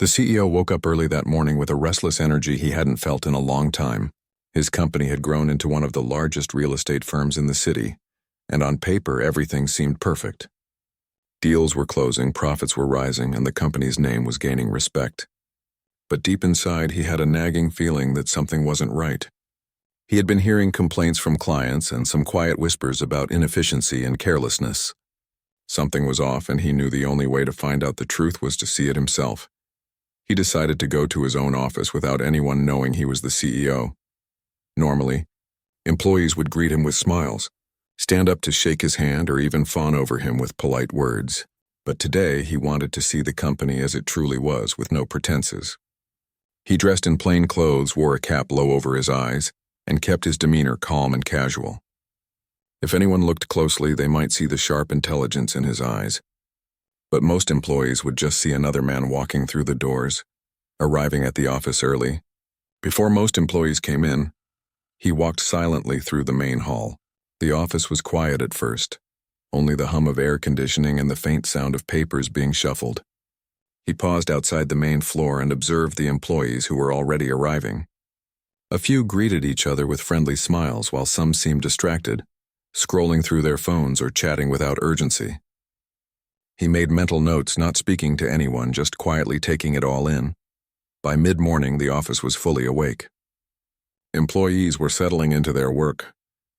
The CEO woke up early that morning with a restless energy he hadn't felt in a long time. His company had grown into one of the largest real estate firms in the city, and on paper everything seemed perfect. Deals were closing, profits were rising, and the company's name was gaining respect. But deep inside, he had a nagging feeling that something wasn't right. He had been hearing complaints from clients and some quiet whispers about inefficiency and carelessness. Something was off, and he knew the only way to find out the truth was to see it himself. He decided to go to his own office without anyone knowing he was the CEO. Normally, employees would greet him with smiles, stand up to shake his hand, or even fawn over him with polite words. But today, he wanted to see the company as it truly was, with no pretenses. He dressed in plain clothes, wore a cap low over his eyes, and kept his demeanor calm and casual. If anyone looked closely, they might see the sharp intelligence in his eyes. But most employees would just see another man walking through the doors, arriving at the office early. Before most employees came in, he walked silently through the main hall. The office was quiet at first, only the hum of air conditioning and the faint sound of papers being shuffled. He paused outside the main floor and observed the employees who were already arriving. A few greeted each other with friendly smiles, while some seemed distracted, scrolling through their phones or chatting without urgency. He made mental notes, not speaking to anyone, just quietly taking it all in. By mid-morning, the office was fully awake. Employees were settling into their work,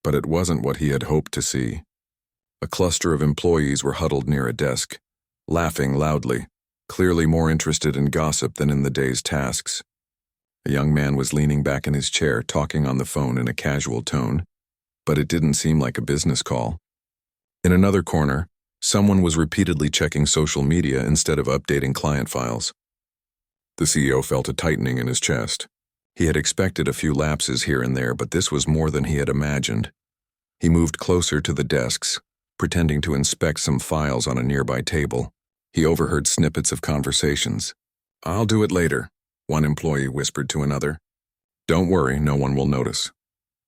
but it wasn't what he had hoped to see. A cluster of employees were huddled near a desk, laughing loudly, clearly more interested in gossip than in the day's tasks. A young man was leaning back in his chair, talking on the phone in a casual tone, but it didn't seem like a business call. In another corner, someone was repeatedly checking social media instead of updating client files. The CEO felt a tightening in his chest. He had expected a few lapses here and there, but this was more than he had imagined. He moved closer to the desks, pretending to inspect some files on a nearby table. He overheard snippets of conversations. "I'll do it later," one employee whispered to another. "Don't worry, no one will notice."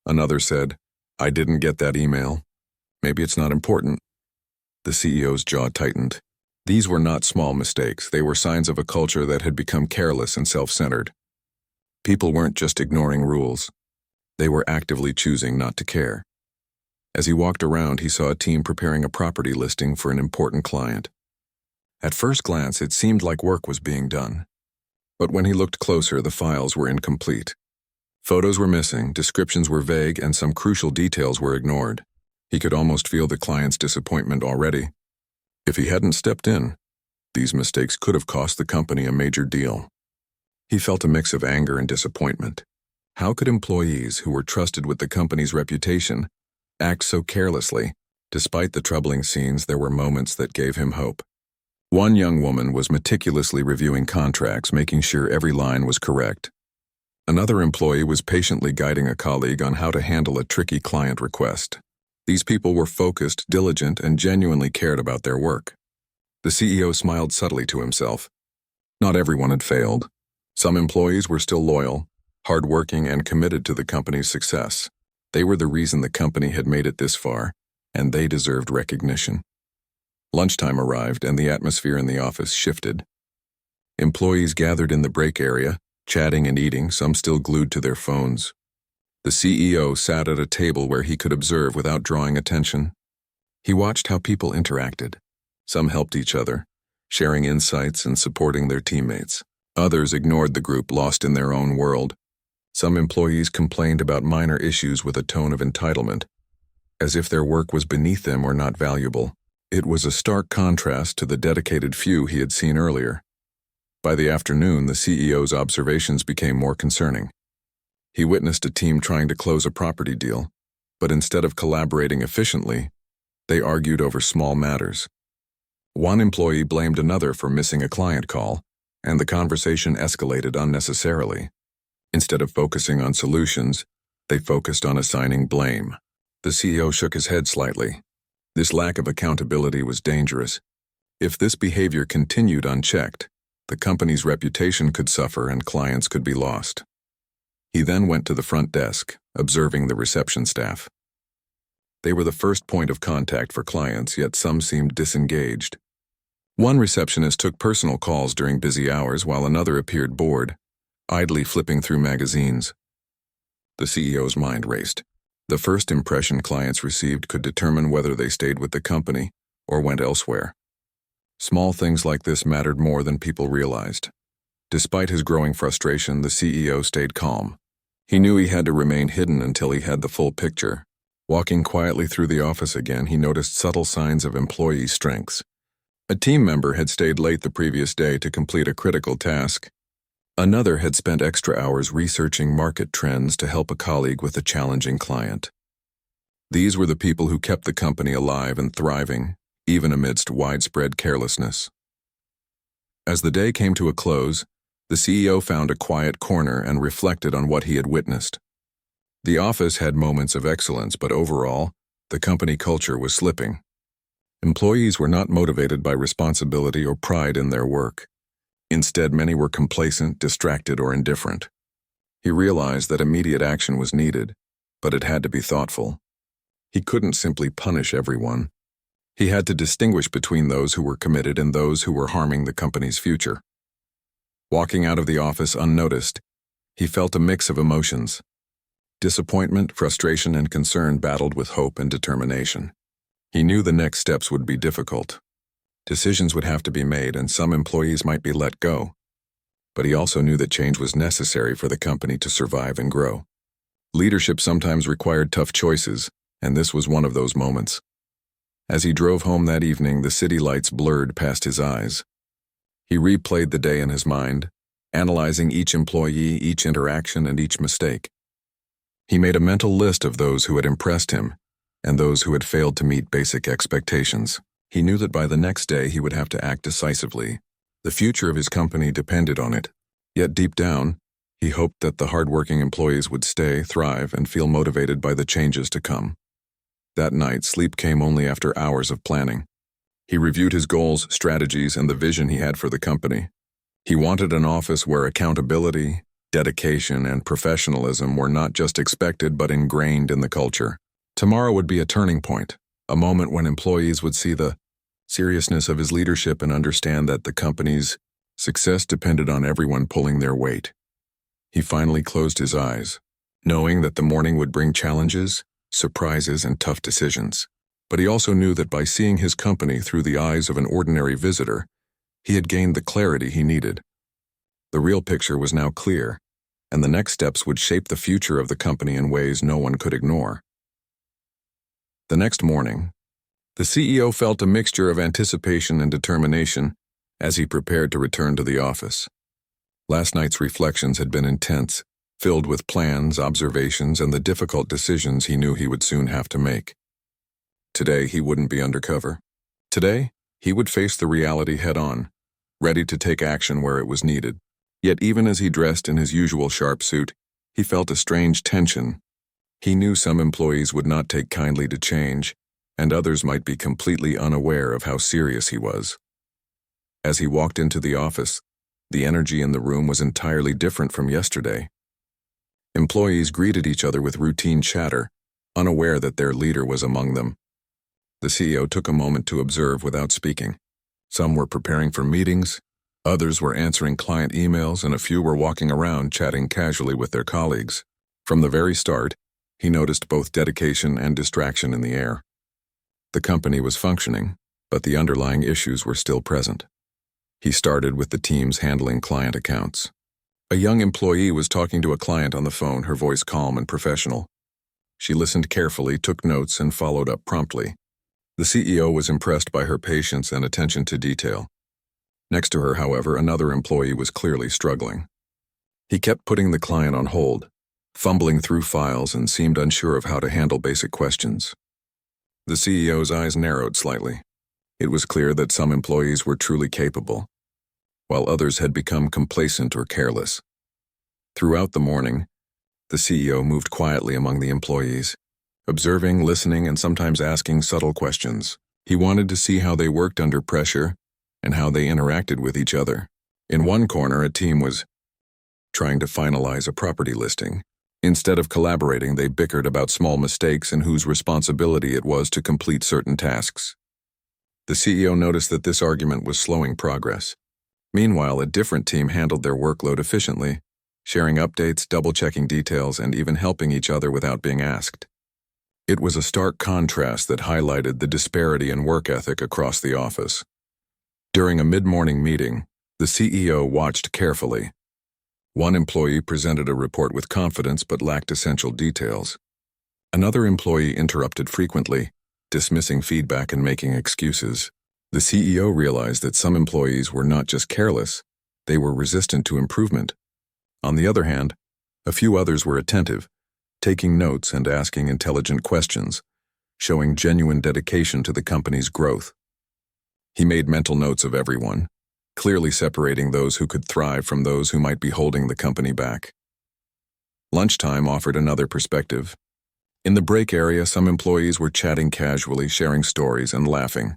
Another said, "I didn't get that email. Maybe it's not important." The CEO's jaw tightened. These were not small mistakes. They were signs of a culture that had become careless and self-centered. People weren't just ignoring rules. They were actively choosing not to care. As he walked around, he saw a team preparing a property listing for an important client. At first glance, it seemed like work was being done. But when he looked closer, the files were incomplete. Photos were missing, descriptions were vague, and some crucial details were ignored. He could almost feel the client's disappointment already. If he hadn't stepped in, these mistakes could have cost the company a major deal. He felt a mix of anger and disappointment. How could employees who were trusted with the company's reputation act so carelessly? Despite the troubling scenes, there were moments that gave him hope. One young woman was meticulously reviewing contracts, making sure every line was correct. Another employee was patiently guiding a colleague on how to handle a tricky client request. These people were focused, diligent, and genuinely cared about their work. The CEO smiled subtly to himself. Not everyone had failed. Some employees were still loyal, hardworking, and committed to the company's success. They were the reason the company had made it this far, and they deserved recognition. Lunchtime arrived, and the atmosphere in the office shifted. Employees gathered in the break area, chatting and eating, some still glued to their phones. The CEO sat at a table where he could observe without drawing attention. He watched how people interacted. Some helped each other, sharing insights and supporting their teammates. Others ignored the group, lost in their own world. Some employees complained about minor issues with a tone of entitlement, as if their work was beneath them or not valuable. It was a stark contrast to the dedicated few he had seen earlier. By the afternoon, the CEO's observations became more concerning. He witnessed a team trying to close a property deal, but instead of collaborating efficiently, they argued over small matters. One employee blamed another for missing a client call, and the conversation escalated unnecessarily. Instead of focusing on solutions, they focused on assigning blame. The CEO shook his head slightly. This lack of accountability was dangerous. If this behavior continued unchecked, the company's reputation could suffer and clients could be lost. He then went to the front desk, observing the reception staff. They were the first point of contact for clients, yet some seemed disengaged. One receptionist took personal calls during busy hours while another appeared bored, idly flipping through magazines. The CEO's mind raced. The first impression clients received could determine whether they stayed with the company or went elsewhere. Small things like this mattered more than people realized. Despite his growing frustration, the CEO stayed calm. He knew he had to remain hidden until he had the full picture. Walking quietly through the office again, he noticed subtle signs of employee strengths. A team member had stayed late the previous day to complete a critical task. Another had spent extra hours researching market trends to help a colleague with a challenging client. These were the people who kept the company alive and thriving, even amidst widespread carelessness. As the day came to a close, the CEO found a quiet corner and reflected on what he had witnessed. The office had moments of excellence, but overall, the company culture was slipping. Employees were not motivated by responsibility or pride in their work. Instead, many were complacent, distracted, or indifferent. He realized that immediate action was needed, but it had to be thoughtful. He couldn't simply punish everyone. He had to distinguish between those who were committed and those who were harming the company's future. Walking out of the office unnoticed, he felt a mix of emotions. Disappointment, frustration, and concern battled with hope and determination. He knew the next steps would be difficult. Decisions would have to be made, and some employees might be let go. But he also knew that change was necessary for the company to survive and grow. Leadership sometimes required tough choices, and this was one of those moments. As he drove home that evening, the city lights blurred past his eyes. He replayed the day in his mind, analyzing each employee, each interaction, and each mistake. He made a mental list of those who had impressed him and those who had failed to meet basic expectations. He knew that by the next day he would have to act decisively. The future of his company depended on it. Yet deep down, he hoped that the hardworking employees would stay, thrive, and feel motivated by the changes to come. That night, sleep came only after hours of planning. He reviewed his goals, strategies, and the vision he had for the company. He wanted an office where accountability, dedication, and professionalism were not just expected but ingrained in the culture. Tomorrow would be a turning point, a moment when employees would see the seriousness of his leadership and understand that the company's success depended on everyone pulling their weight. He finally closed his eyes, knowing that the morning would bring challenges, surprises, and tough decisions. But he also knew that by seeing his company through the eyes of an ordinary visitor, he had gained the clarity he needed. The real picture was now clear, and the next steps would shape the future of the company in ways no one could ignore. The next morning, the CEO felt a mixture of anticipation and determination as he prepared to return to the office. Last night's reflections had been intense, filled with plans, observations, and the difficult decisions he knew he would soon have to make. Today, he wouldn't be undercover. Today, he would face the reality head-on, ready to take action where it was needed. Yet even as he dressed in his usual sharp suit, he felt a strange tension. He knew some employees would not take kindly to change, and others might be completely unaware of how serious he was. As he walked into the office, the energy in the room was entirely different from yesterday. Employees greeted each other with routine chatter, unaware that their leader was among them. The CEO took a moment to observe without speaking. Some were preparing for meetings, others were answering client emails, and a few were walking around chatting casually with their colleagues. From the very start, he noticed both dedication and distraction in the air. The company was functioning, but the underlying issues were still present. He started with the teams handling client accounts. A young employee was talking to a client on the phone, her voice calm and professional. She listened carefully, took notes, and followed up promptly. The CEO was impressed by her patience and attention to detail. Next to her, however, another employee was clearly struggling. He kept putting the client on hold, fumbling through files, and seemed unsure of how to handle basic questions. The CEO's eyes narrowed slightly. It was clear that some employees were truly capable, while others had become complacent or careless. Throughout the morning, the CEO moved quietly among the employees, observing, listening, and sometimes asking subtle questions. He wanted to see how they worked under pressure and how they interacted with each other. In one corner, a team was trying to finalize a property listing. Instead of collaborating, they bickered about small mistakes and whose responsibility it was to complete certain tasks. The CEO noticed that this argument was slowing progress. Meanwhile, a different team handled their workload efficiently, sharing updates, double-checking details, and even helping each other without being asked. It was a stark contrast that highlighted the disparity in work ethic across the office. During a mid-morning meeting, the CEO watched carefully. One employee presented a report with confidence but lacked essential details. Another employee interrupted frequently, dismissing feedback and making excuses. The CEO realized that some employees were not just careless, they were resistant to improvement. On the other hand, a few others were attentive, taking notes and asking intelligent questions, showing genuine dedication to the company's growth. He made mental notes of everyone, clearly separating those who could thrive from those who might be holding the company back. Lunchtime offered another perspective. In the break area, some employees were chatting casually, sharing stories and laughing.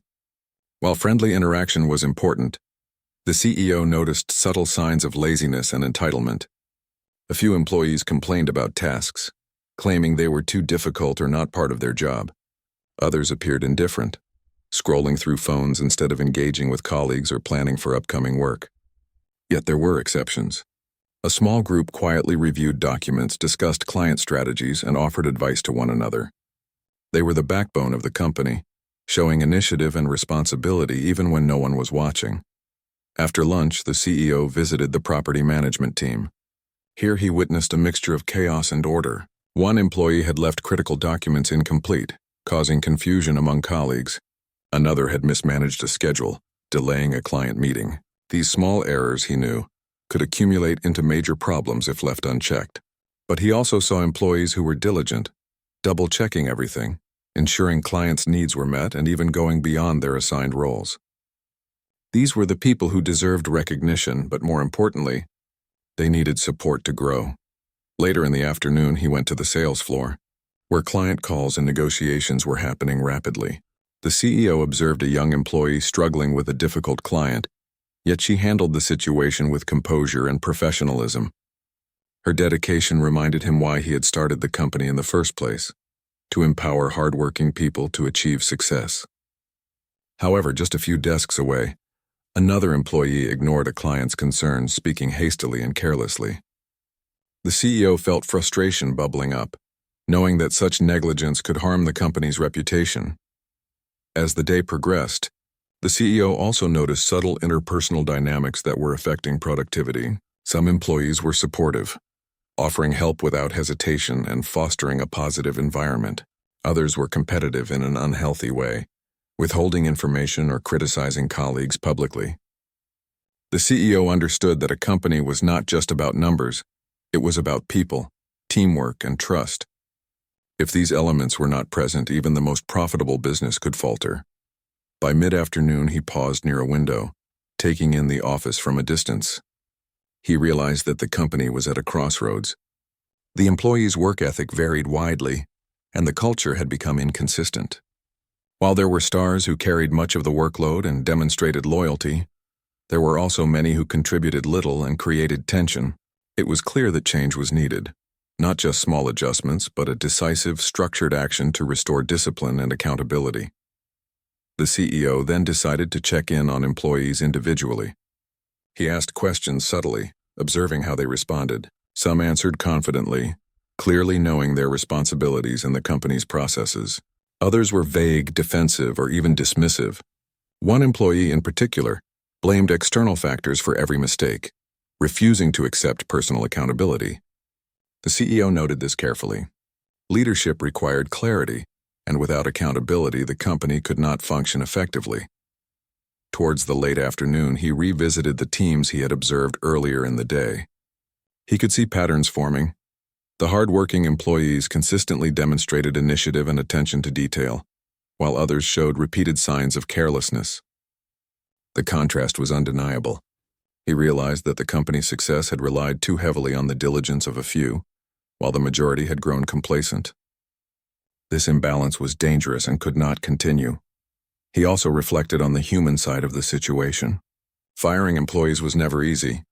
While friendly interaction was important, the CEO noticed subtle signs of laziness and entitlement. A few employees complained about tasks, claiming they were too difficult or not part of their job. Others appeared indifferent, scrolling through phones instead of engaging with colleagues or planning for upcoming work. Yet there were exceptions. A small group quietly reviewed documents, discussed client strategies, and offered advice to one another. They were the backbone of the company, showing initiative and responsibility even when no one was watching. After lunch, the CEO visited the property management team. Here he witnessed a mixture of chaos and order. One employee had left critical documents incomplete, causing confusion among colleagues. Another had mismanaged a schedule, delaying a client meeting. These small errors, he knew, could accumulate into major problems if left unchecked. But he also saw employees who were diligent, double-checking everything, ensuring clients' needs were met and even going beyond their assigned roles. These were the people who deserved recognition, but more importantly, they needed support to grow. Later in the afternoon, he went to the sales floor, where client calls and negotiations were happening rapidly. The CEO observed a young employee struggling with a difficult client, yet she handled the situation with composure and professionalism. Her dedication reminded him why he had started the company in the first place, to empower hardworking people to achieve success. However, just a few desks away, another employee ignored a client's concerns, speaking hastily and carelessly. The CEO felt frustration bubbling up, knowing that such negligence could harm the company's reputation. As the day progressed, the CEO also noticed subtle interpersonal dynamics that were affecting productivity. Some employees were supportive, offering help without hesitation and fostering a positive environment. Others were competitive in an unhealthy way, withholding information or criticizing colleagues publicly. The CEO understood that a company was not just about numbers, it was about people, teamwork, and trust. If these elements were not present, even the most profitable business could falter. By mid-afternoon, he paused near a window, taking in the office from a distance. He realized that the company was at a crossroads. The employees' work ethic varied widely, and the culture had become inconsistent. While there were stars who carried much of the workload and demonstrated loyalty, there were also many who contributed little and created tension. It was clear that change was needed. Not just small adjustments, but a decisive, structured action to restore discipline and accountability. The CEO then decided to check in on employees individually. He asked questions subtly, observing how they responded. Some answered confidently, clearly knowing their responsibilities and the company's processes. Others were vague, defensive, or even dismissive. One employee in particular blamed external factors for every mistake, refusing to accept personal accountability. The CEO noted this carefully. Leadership required clarity, and without accountability, the company could not function effectively. Towards the late afternoon, he revisited the teams he had observed earlier in the day. He could see patterns forming. The hard-working employees consistently demonstrated initiative and attention to detail, while others showed repeated signs of carelessness. The contrast was undeniable. He realized that the company's success had relied too heavily on the diligence of a few, while the majority had grown complacent. This imbalance was dangerous and could not continue. He also reflected on the human side of the situation. Firing employees was never easy,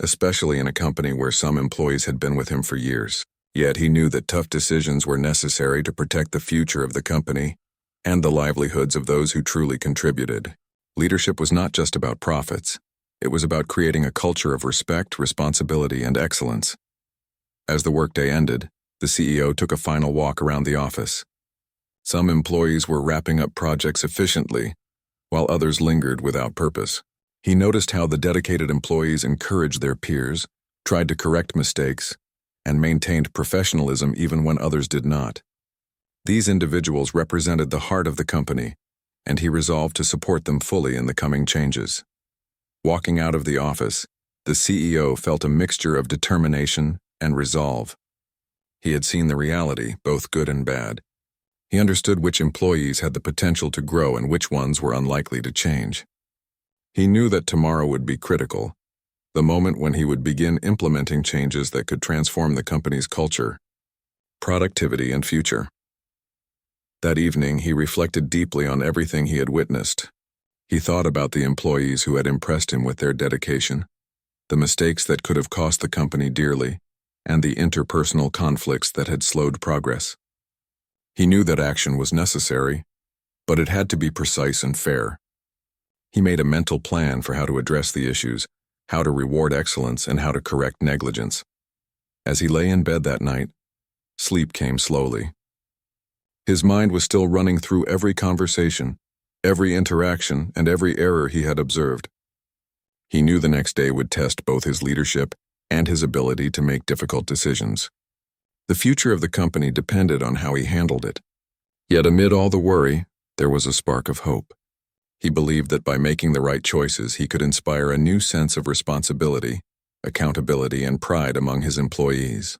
especially in a company where some employees had been with him for years. Yet he knew that tough decisions were necessary to protect the future of the company. and the livelihoods of those who truly contributed. Leadership was not just about profits. It was about creating a culture of respect, responsibility, and excellence. As the workday ended, the CEO took a final walk around the office. Some employees were wrapping up projects efficiently, while others lingered without purpose. He noticed how the dedicated employees encouraged their peers, tried to correct mistakes, and maintained professionalism even when others did not. These individuals represented the heart of the company, and he resolved to support them fully in the coming changes. Walking out of the office, the CEO felt a mixture of determination and resolve. He had seen the reality, both good and bad. He understood which employees had the potential to grow and which ones were unlikely to change. He knew that tomorrow would be critical, the moment when he would begin implementing changes that could transform the company's culture, productivity, and future. That evening, he reflected deeply on everything he had witnessed. He thought about the employees who had impressed him with their dedication, the mistakes that could have cost the company dearly, and the interpersonal conflicts that had slowed progress. He knew that action was necessary, but it had to be precise and fair. He made a mental plan for how to address the issues, how to reward excellence, and how to correct negligence. As he lay in bed that night, sleep came slowly. His mind was still running through every conversation, every interaction, and every error he had observed. He knew the next day would test both his leadership and his ability to make difficult decisions. The future of the company depended on how he handled it. Yet amid all the worry, there was a spark of hope. He believed that by making the right choices, he could inspire a new sense of responsibility, accountability, and pride among his employees.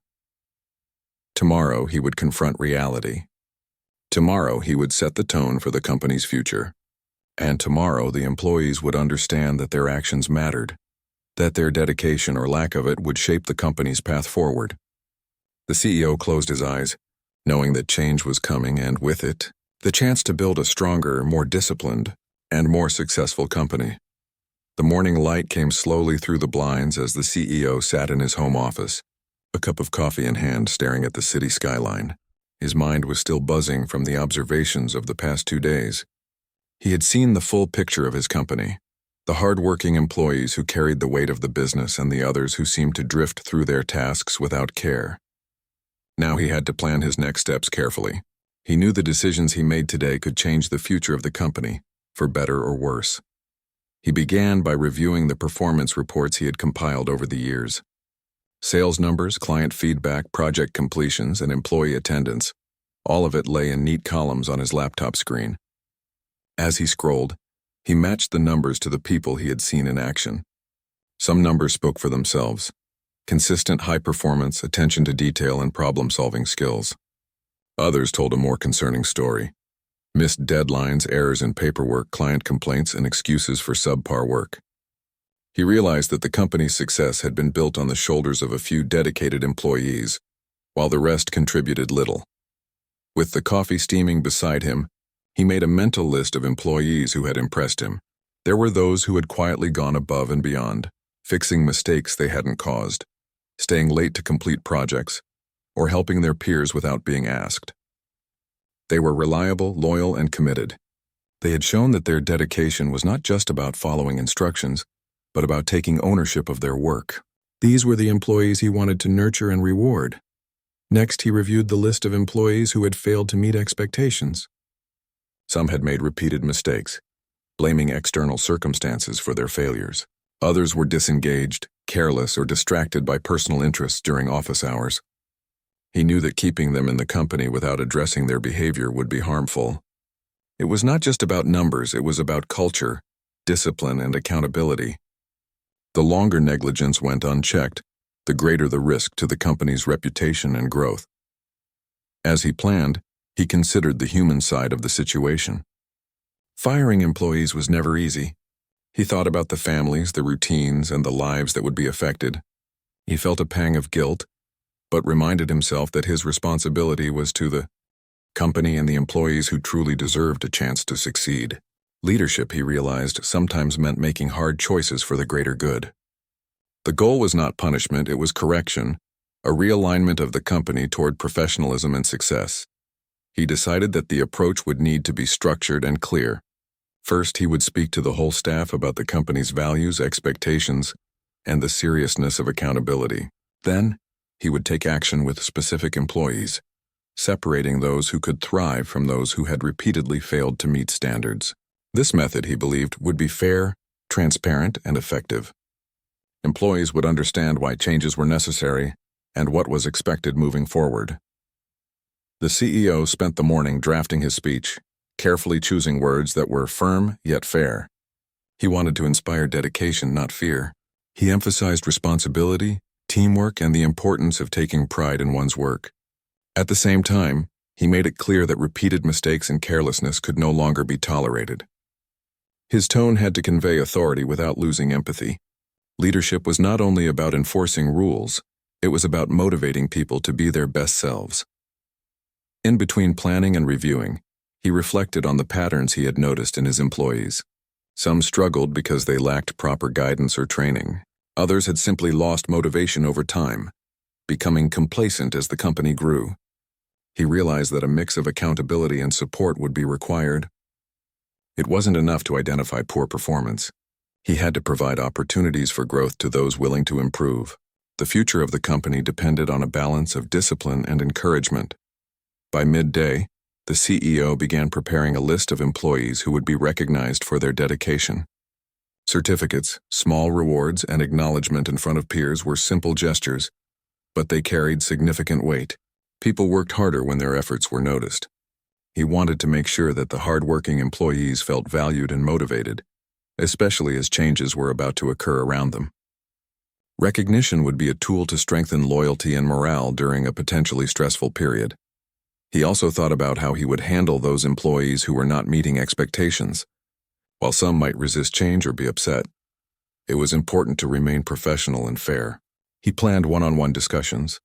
Tomorrow, he would confront reality. Tomorrow, he would set the tone for the company's future. And tomorrow, the employees would understand that their actions mattered, that their dedication or lack of it would shape the company's path forward. The CEO closed his eyes, knowing that change was coming, and with it, the chance to build a stronger, more disciplined, and more successful company. The morning light came slowly through the blinds as the CEO sat in his home office, a cup of coffee in hand, staring at the city skyline. His mind was still buzzing from the observations of the past 2 days. He had seen the full picture of his company, the hard-working employees who carried the weight of the business and the others who seemed to drift through their tasks without care. Now he had to plan his next steps carefully. He knew the decisions he made today could change the future of the company, for better or worse. He began by reviewing the performance reports he had compiled over the years. Sales numbers, client feedback, project completions, and employee attendance, all of it lay in neat columns on his laptop screen. As he scrolled, he matched the numbers to the people he had seen in action. Some numbers spoke for themselves: consistent high performance, attention to detail, and problem-solving skills. Others told a more concerning story: missed deadlines, errors in paperwork, client complaints, and excuses for subpar work. He realized that the company's success had been built on the shoulders of a few dedicated employees, while the rest contributed little. With the coffee steaming beside him, he made a mental list of employees who had impressed him. There were those who had quietly gone above and beyond, fixing mistakes they hadn't caused, staying late to complete projects, or helping their peers without being asked. They were reliable, loyal, and committed. They had shown that their dedication was not just about following instructions, but about taking ownership of their work. These were the employees he wanted to nurture and reward. Next, he reviewed the list of employees who had failed to meet expectations. Some had made repeated mistakes, blaming external circumstances for their failures. Others were disengaged, careless, or distracted by personal interests during office hours. He knew that keeping them in the company without addressing their behavior would be harmful. It was not just about numbers, it was about culture, discipline, and accountability. The longer negligence went unchecked, the greater the risk to the company's reputation and growth. As he planned, he considered the human side of the situation. Firing employees was never easy. He thought about the families, the routines, and the lives that would be affected. He felt a pang of guilt, but reminded himself that his responsibility was to the company and the employees who truly deserved a chance to succeed. Leadership, he realized, sometimes meant making hard choices for the greater good. The goal was not punishment, it was correction, a realignment of the company toward professionalism and success. He decided that the approach would need to be structured and clear. First, he would speak to the whole staff about the company's values, expectations, and the seriousness of accountability. Then, he would take action with specific employees, separating those who could thrive from those who had repeatedly failed to meet standards. This method, he believed, would be fair, transparent, and effective. Employees would understand why changes were necessary and what was expected moving forward. The CEO spent the morning drafting his speech, carefully choosing words that were firm yet fair. He wanted to inspire dedication, not fear. He emphasized responsibility, teamwork, and the importance of taking pride in one's work. At the same time, he made it clear that repeated mistakes and carelessness could no longer be tolerated. His tone had to convey authority without losing empathy. Leadership was not only about enforcing rules, it was about motivating people to be their best selves. In between planning and reviewing, he reflected on the patterns he had noticed in his employees. Some struggled because they lacked proper guidance or training. Others had simply lost motivation over time, becoming complacent as the company grew. He realized that a mix of accountability and support would be required. It wasn't enough to identify poor performance. He had to provide opportunities for growth to those willing to improve. The future of the company depended on a balance of discipline and encouragement. By midday, the CEO began preparing a list of employees who would be recognized for their dedication. Certificates, small rewards, and acknowledgement in front of peers were simple gestures, but they carried significant weight. People worked harder when their efforts were noticed. He wanted to make sure that the hard-working employees felt valued and motivated, especially as changes were about to occur around them. Recognition would be a tool to strengthen loyalty and morale during a potentially stressful period. He also thought about how he would handle those employees who were not meeting expectations. While some might resist change or be upset, it was important to remain professional and fair. He planned one-on-one discussions,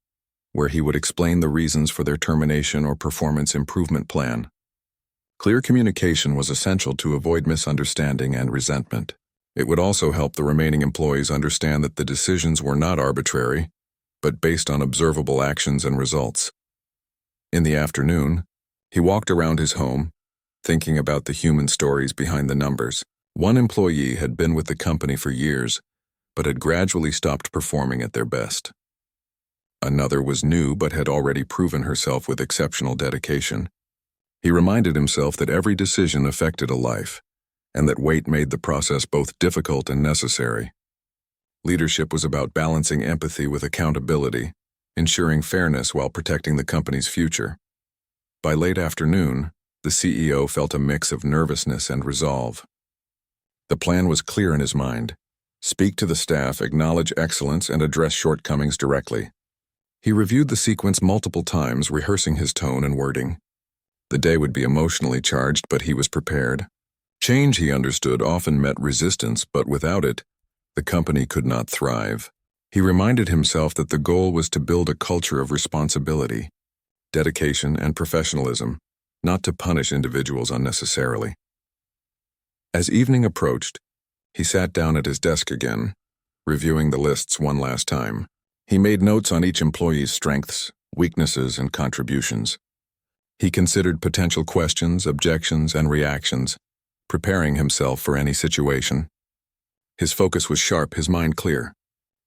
where he would explain the reasons for their termination or performance improvement plan. Clear communication was essential to avoid misunderstanding and resentment. It would also help the remaining employees understand that the decisions were not arbitrary, but based on observable actions and results. In the afternoon, he walked around his home, thinking about the human stories behind the numbers. One employee had been with the company for years, but had gradually stopped performing at their best. Another was new but had already proven herself with exceptional dedication. He reminded himself that every decision affected a life, and that weight made the process both difficult and necessary. Leadership was about balancing empathy with accountability, ensuring fairness while protecting the company's future. By late afternoon, the CEO felt a mix of nervousness and resolve. The plan was clear in his mind: speak to the staff, acknowledge excellence, and address shortcomings directly. He reviewed the sequence multiple times, rehearsing his tone and wording. The day would be emotionally charged, but he was prepared. Change, he understood, often met resistance, but without it, the company could not thrive. He reminded himself that the goal was to build a culture of responsibility, dedication, and professionalism, not to punish individuals unnecessarily. As evening approached, he sat down at his desk again, reviewing the lists one last time. He made notes on each employee's strengths, weaknesses, and contributions. He considered potential questions, objections, and reactions, preparing himself for any situation. His focus was sharp, his mind clear.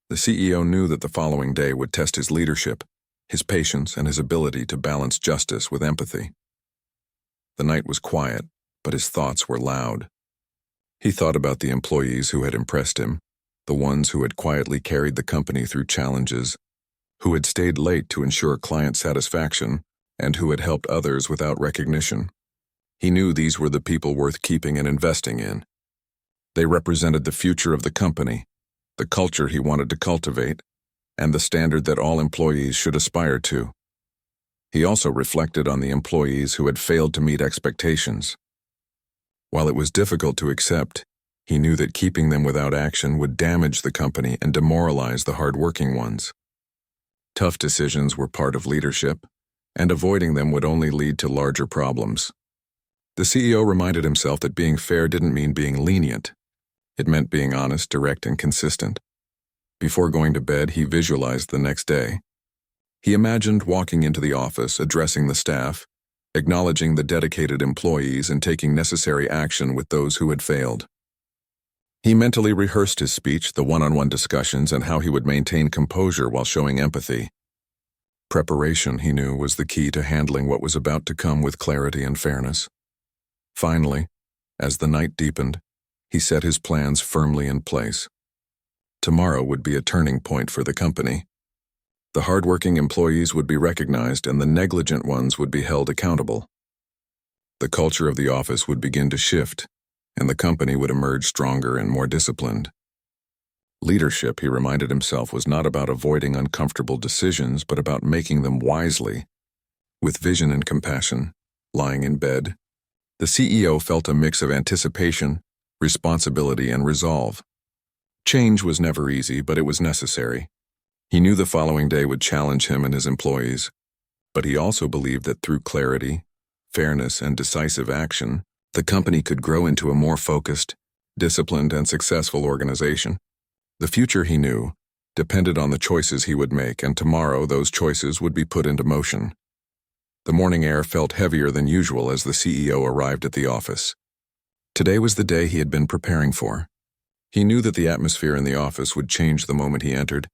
The CEO knew that the following day would test his leadership, his patience, and his ability to balance justice with empathy. The night was quiet, but his thoughts were loud. He thought about the employees who had impressed him, the ones who had quietly carried the company through challenges, who had stayed late to ensure client satisfaction, and who had helped others without recognition. He knew these were the people worth keeping and investing in. They represented the future of the company, the culture he wanted to cultivate, and the standard that all employees should aspire to. He also reflected on the employees who had failed to meet expectations. While it was difficult to accept, he knew that keeping them without action would damage the company and demoralize the hard-working ones. Tough decisions were part of leadership, and avoiding them would only lead to larger problems. The CEO reminded himself that being fair didn't mean being lenient. It meant being honest, direct, and consistent. Before going to bed, he visualized the next day. He imagined walking into the office, addressing the staff, acknowledging the dedicated employees and taking necessary action with those who had failed. He mentally rehearsed his speech, the one-on-one discussions, and how he would maintain composure while showing empathy. Preparation, he knew, was the key to handling what was about to come with clarity and fairness. Finally, as the night deepened, he set his plans firmly in place. Tomorrow would be a turning point for the company. The hardworking employees would be recognized and the negligent ones would be held accountable. The culture of the office would begin to shift, and the company would emerge stronger and more disciplined. Leadership, he reminded himself, was not about avoiding uncomfortable decisions, but about making them wisely. With vision and compassion, lying in bed, the CEO felt a mix of anticipation, responsibility, and resolve. Change was never easy, but it was necessary. He knew the following day would challenge him and his employees, but he also believed that through clarity, fairness, and decisive action, the company could grow into a more focused, disciplined, and successful organization. The future, he knew, depended on the choices he would make, and tomorrow those choices would be put into motion. The morning air felt heavier than usual as the CEO arrived at the office. Today was the day he had been preparing for. He knew that the atmosphere in the office would change the moment he entered,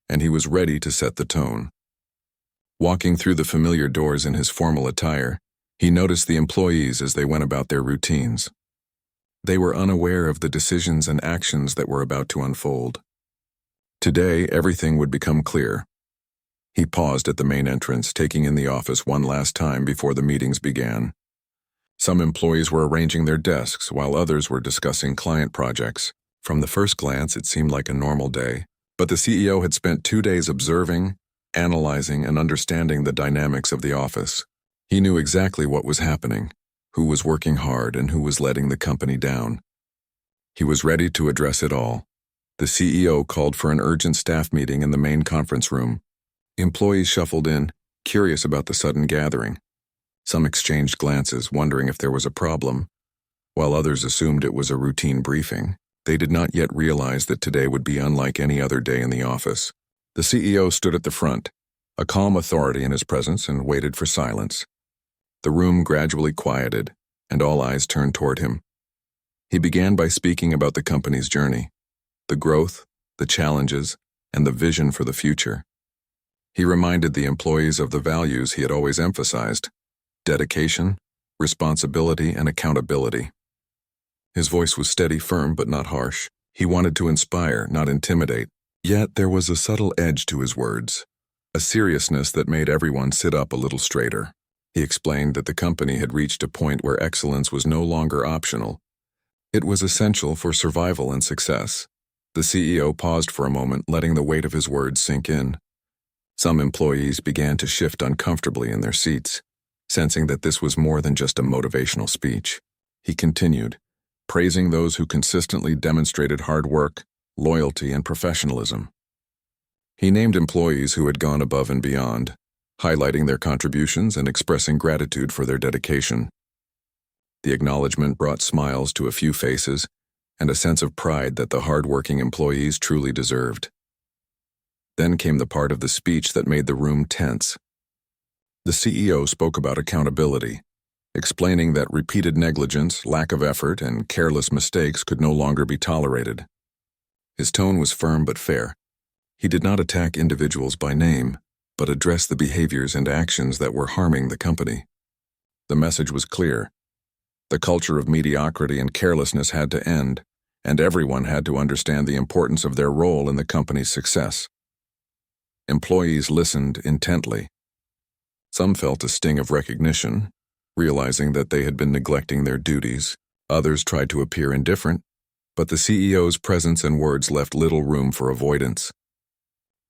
and he was ready to set the tone. Walking through the familiar doors in his formal attire, he noticed the employees as they went about their routines. They were unaware of the decisions and actions that were about to unfold. Today, everything would become clear. He paused at the main entrance, taking in the office one last time before the meetings began. Some employees were arranging their desks, while others were discussing client projects. From the first glance, it seemed like a normal day, but the CEO had spent 2 days observing, analyzing, and understanding the dynamics of the office. He knew exactly what was happening, who was working hard, and who was letting the company down. He was ready to address it all. The CEO called for an urgent staff meeting in the main conference room. Employees shuffled in, curious about the sudden gathering. Some exchanged glances, wondering if there was a problem, while others assumed it was a routine briefing. They did not yet realize that today would be unlike any other day in the office. The CEO stood at the front, a calm authority in his presence, and waited for silence. The room gradually quieted, and all eyes turned toward him. He began by speaking about the company's journey, the growth, the challenges, and the vision for the future. He reminded the employees of the values he had always emphasized: dedication, responsibility, and accountability. His voice was steady, firm, but not harsh. He wanted to inspire, not intimidate. Yet there was a subtle edge to his words, a seriousness that made everyone sit up a little straighter. He explained that the company had reached a point where excellence was no longer optional. It was essential for survival and success. The CEO paused for a moment, letting the weight of his words sink in. Some employees began to shift uncomfortably in their seats, sensing that this was more than just a motivational speech. He continued, praising those who consistently demonstrated hard work, loyalty, and professionalism. He named employees who had gone above and beyond, highlighting their contributions and expressing gratitude for their dedication. The acknowledgement brought smiles to a few faces and a sense of pride that the hard-working employees truly deserved. Then came the part of the speech that made the room tense. The CEO spoke about accountability, explaining that repeated negligence, lack of effort, and careless mistakes could no longer be tolerated. His tone was firm but fair. He did not attack individuals by name, but addressed the behaviors and actions that were harming the company. The message was clear. The culture of mediocrity and carelessness had to end, and everyone had to understand the importance of their role in the company's success. Employees listened intently. Some felt a sting of recognition, realizing that they had been neglecting their duties. Others tried to appear indifferent, but the CEO's presence and words left little room for avoidance.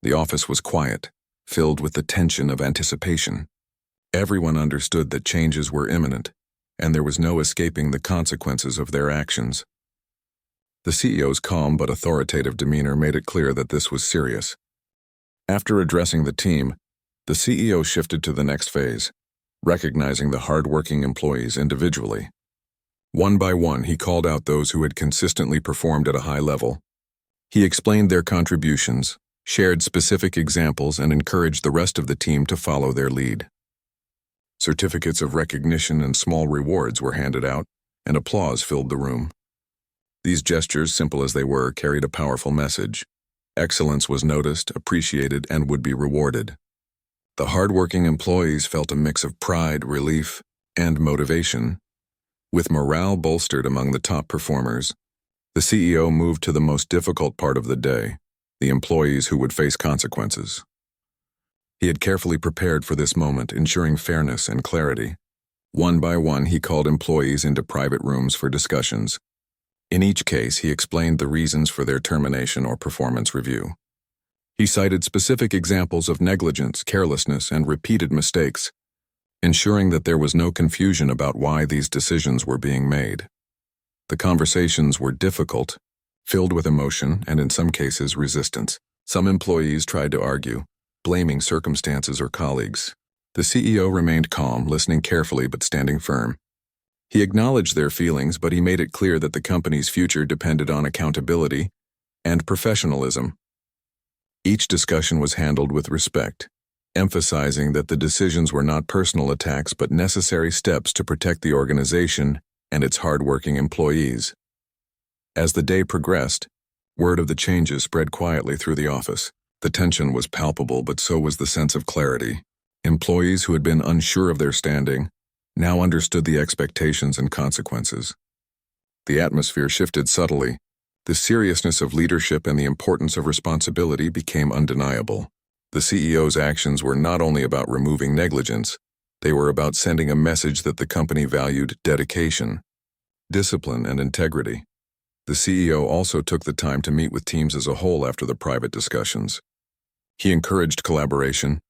The office was quiet, filled with the tension of anticipation. Everyone understood that changes were imminent, and there was no escaping the consequences of their actions. The CEO's calm but authoritative demeanor made it clear that this was serious. After addressing the team, the CEO shifted to the next phase, recognizing the hard-working employees individually. One by one, he called out those who had consistently performed at a high level. He explained their contributions, shared specific examples, and encouraged the rest of the team to follow their lead. Certificates of recognition and small rewards were handed out, and applause filled the room. These gestures, simple as they were, carried a powerful message. Excellence was noticed, appreciated, and would be rewarded. The hardworking employees felt a mix of pride, relief, and motivation. With morale bolstered among the top performers, the CEO moved to the most difficult part of the day, the employees who would face consequences. He had carefully prepared for this moment, ensuring fairness and clarity. One by one, he called employees into private rooms for discussions. In each case, he explained the reasons for their termination or performance review. He cited specific examples of negligence, carelessness, and repeated mistakes, ensuring that there was no confusion about why these decisions were being made. The conversations were difficult, filled with emotion, and in some cases, resistance. Some employees tried to argue, blaming circumstances or colleagues. The CEO remained calm, listening carefully but standing firm. He acknowledged their feelings, but he made it clear that the company's future depended on accountability and professionalism. Each discussion was handled with respect, emphasizing that the decisions were not personal attacks but necessary steps to protect the organization and its hardworking employees. As the day progressed, word of the changes spread quietly through the office. The tension was palpable, but so was the sense of clarity. Employees who had been unsure of their standing now understood the expectations and consequences. The atmosphere shifted subtly. The seriousness of leadership and the importance of responsibility became undeniable. The CEO's actions were not only about removing negligence, they were about sending a message that the company valued dedication, discipline, and integrity. The CEO also took the time to meet with teams as a whole after the private discussions. He encouraged collaboration,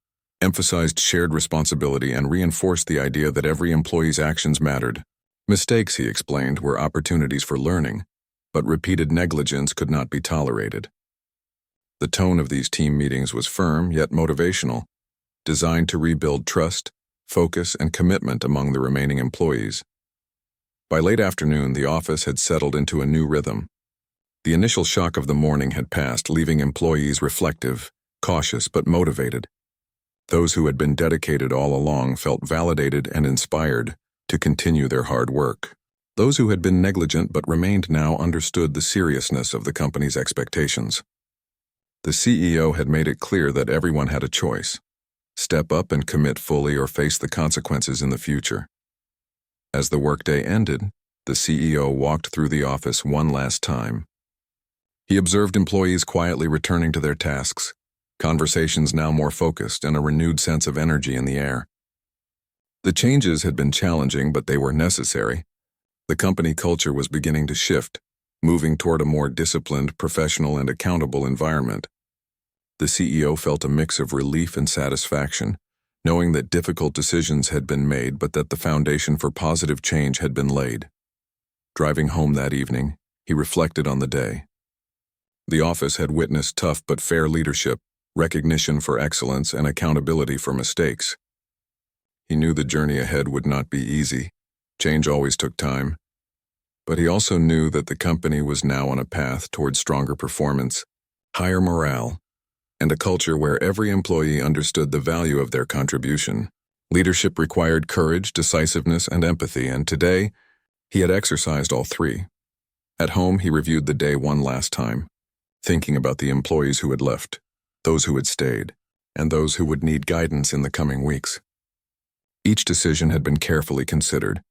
emphasized shared responsibility, and reinforced the idea that every employee's actions mattered. Mistakes, he explained, were opportunities for learning, but repeated negligence could not be tolerated. The tone of these team meetings was firm yet motivational, designed to rebuild trust, focus, and commitment among the remaining employees. By late afternoon, the office had settled into a new rhythm. The initial shock of the morning had passed, leaving employees reflective, cautious, but motivated. Those who had been dedicated all along felt validated and inspired to continue their hard work. Those who had been negligent but remained now understood the seriousness of the company's expectations. The CEO had made it clear that everyone had a choice: step up and commit fully or face the consequences in the future. As the workday ended, the CEO walked through the office one last time. He observed employees quietly returning to their tasks, conversations now more focused, and a renewed sense of energy in the air. The changes had been challenging, but they were necessary. The company culture was beginning to shift, moving toward a more disciplined, professional, and accountable environment. The CEO felt a mix of relief and satisfaction, knowing that difficult decisions had been made but that the foundation for positive change had been laid. Driving home that evening, he reflected on the day. The office had witnessed tough but fair leadership, recognition for excellence, and accountability for mistakes. He knew the journey ahead would not be easy. Change always took time. But he also knew that the company was now on a path toward stronger performance, higher morale, and a culture where every employee understood the value of their contribution. Leadership required courage, decisiveness, and empathy, and today, he had exercised all three. At home, he reviewed the day one last time, thinking about the employees who had left, those who had stayed, and those who would need guidance in the coming weeks. Each decision had been carefully considered,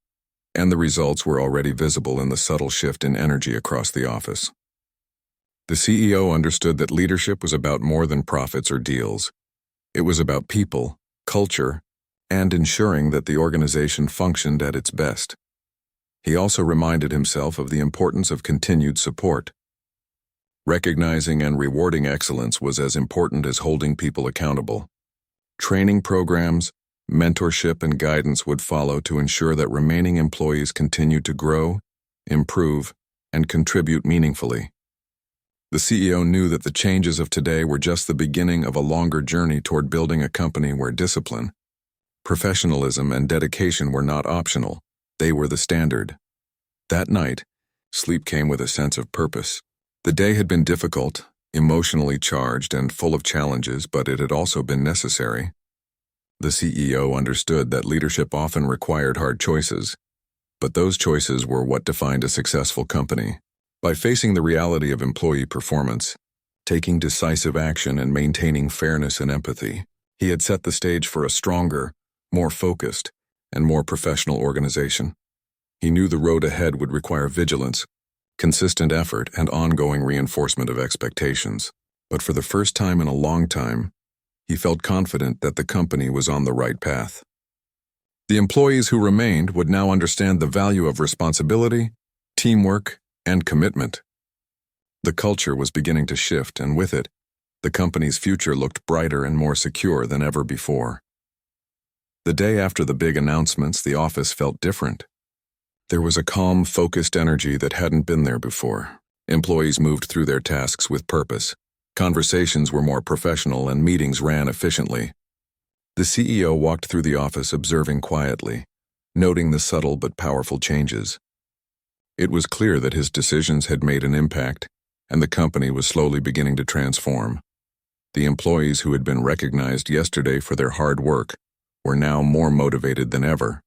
and the results were already visible in the subtle shift in energy across the office. The CEO understood that leadership was about more than profits or deals. It was about people, culture, and ensuring that the organization functioned at its best. He also reminded himself of the importance of continued support. Recognizing and rewarding excellence was as important as holding people accountable. Training programs, mentorship, and guidance would follow to ensure that remaining employees continued to grow, improve, and contribute meaningfully. The CEO knew that the changes of today were just the beginning of a longer journey toward building a company where discipline, professionalism, and dedication were not optional. They were the standard. That night, sleep came with a sense of purpose. The day had been difficult, emotionally charged, and full of challenges, but it had also been necessary. The CEO understood that leadership often required hard choices, but those choices were what defined a successful company. By facing the reality of employee performance, taking decisive action and maintaining fairness and empathy, he had set the stage for a stronger, more focused, and more professional organization. He knew the road ahead would require vigilance, consistent effort, and ongoing reinforcement of expectations. But for the first time in a long time, he felt confident that the company was on the right path. The employees who remained would now understand the value of responsibility, teamwork, and commitment. The culture was beginning to shift, and with it, the company's future looked brighter and more secure than ever before. The day after the big announcements, the office felt different. There was a calm, focused energy that hadn't been there before. Employees moved through their tasks with purpose. Conversations were more professional and meetings ran efficiently. The CEO walked through the office observing quietly, noting the subtle but powerful changes. It was clear that his decisions had made an impact, and the company was slowly beginning to transform. The employees who had been recognized yesterday for their hard work were now more motivated than ever.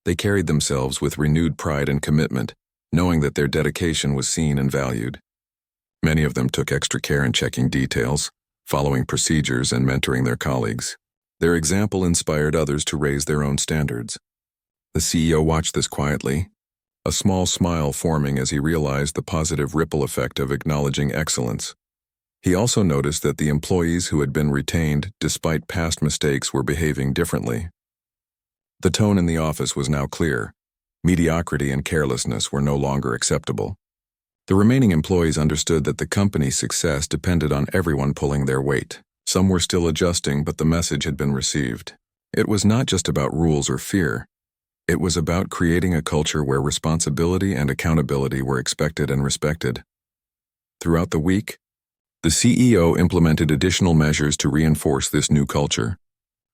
They carried themselves with renewed pride and commitment, knowing that their dedication was seen and valued. Many of them took extra care in checking details, following procedures, and mentoring their colleagues. Their example inspired others to raise their own standards. The CEO watched this quietly, a small smile forming as he realized the positive ripple effect of acknowledging excellence. He also noticed that the employees who had been retained despite past mistakes were behaving differently. The tone in the office was now clear. Mediocrity and carelessness were no longer acceptable. The remaining employees understood that the company's success depended on everyone pulling their weight. Some were still adjusting, but the message had been received. It was not just about rules or fear. It was about creating a culture where responsibility and accountability were expected and respected. Throughout the week, the CEO implemented additional measures to reinforce this new culture.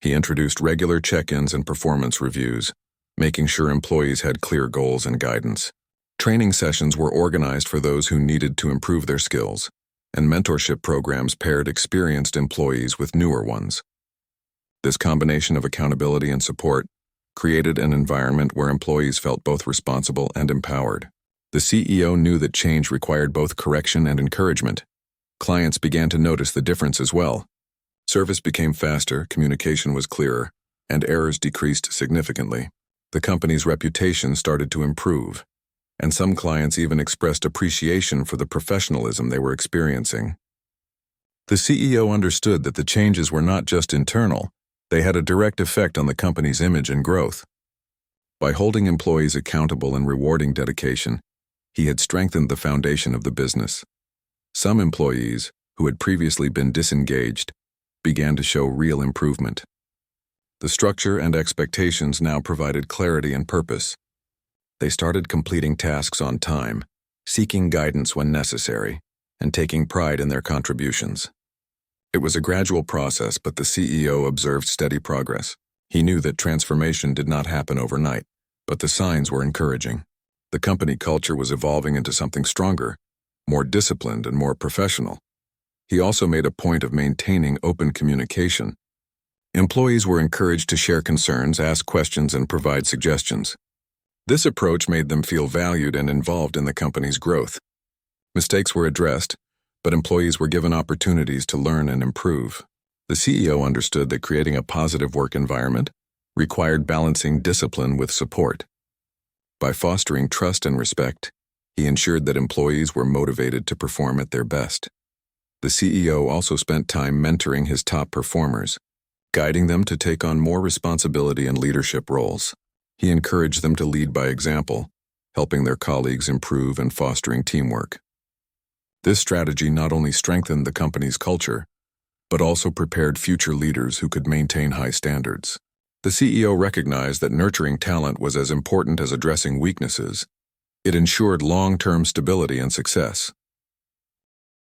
He introduced regular check-ins and performance reviews, making sure employees had clear goals and guidance. Training sessions were organized for those who needed to improve their skills, and mentorship programs paired experienced employees with newer ones. This combination of accountability and support created an environment where employees felt both responsible and empowered. The CEO knew that change required both correction and encouragement. Clients began to notice the difference as well. Service became faster, communication was clearer, and errors decreased significantly. The company's reputation started to improve, and some clients even expressed appreciation for the professionalism they were experiencing. The CEO understood that the changes were not just internal, they had a direct effect on the company's image and growth. By holding employees accountable and rewarding dedication, he had strengthened the foundation of the business. Some employees, who had previously been disengaged, began to show real improvement. The structure and expectations now provided clarity and purpose. They started completing tasks on time, seeking guidance when necessary, and taking pride in their contributions. It was a gradual process, but the CEO observed steady progress. He knew that transformation did not happen overnight, but the signs were encouraging. The company culture was evolving into something stronger, more disciplined, and more professional. He also made a point of maintaining open communication. Employees were encouraged to share concerns, ask questions, and provide suggestions. This approach made them feel valued and involved in the company's growth. Mistakes were addressed, but employees were given opportunities to learn and improve. The CEO understood that creating a positive work environment required balancing discipline with support. By fostering trust and respect, he ensured that employees were motivated to perform at their best. The CEO also spent time mentoring his top performers, guiding them to take on more responsibility and leadership roles. He encouraged them to lead by example, helping their colleagues improve and fostering teamwork. This strategy not only strengthened the company's culture, but also prepared future leaders who could maintain high standards. The CEO recognized that nurturing talent was as important as addressing weaknesses. It ensured long-term stability and success.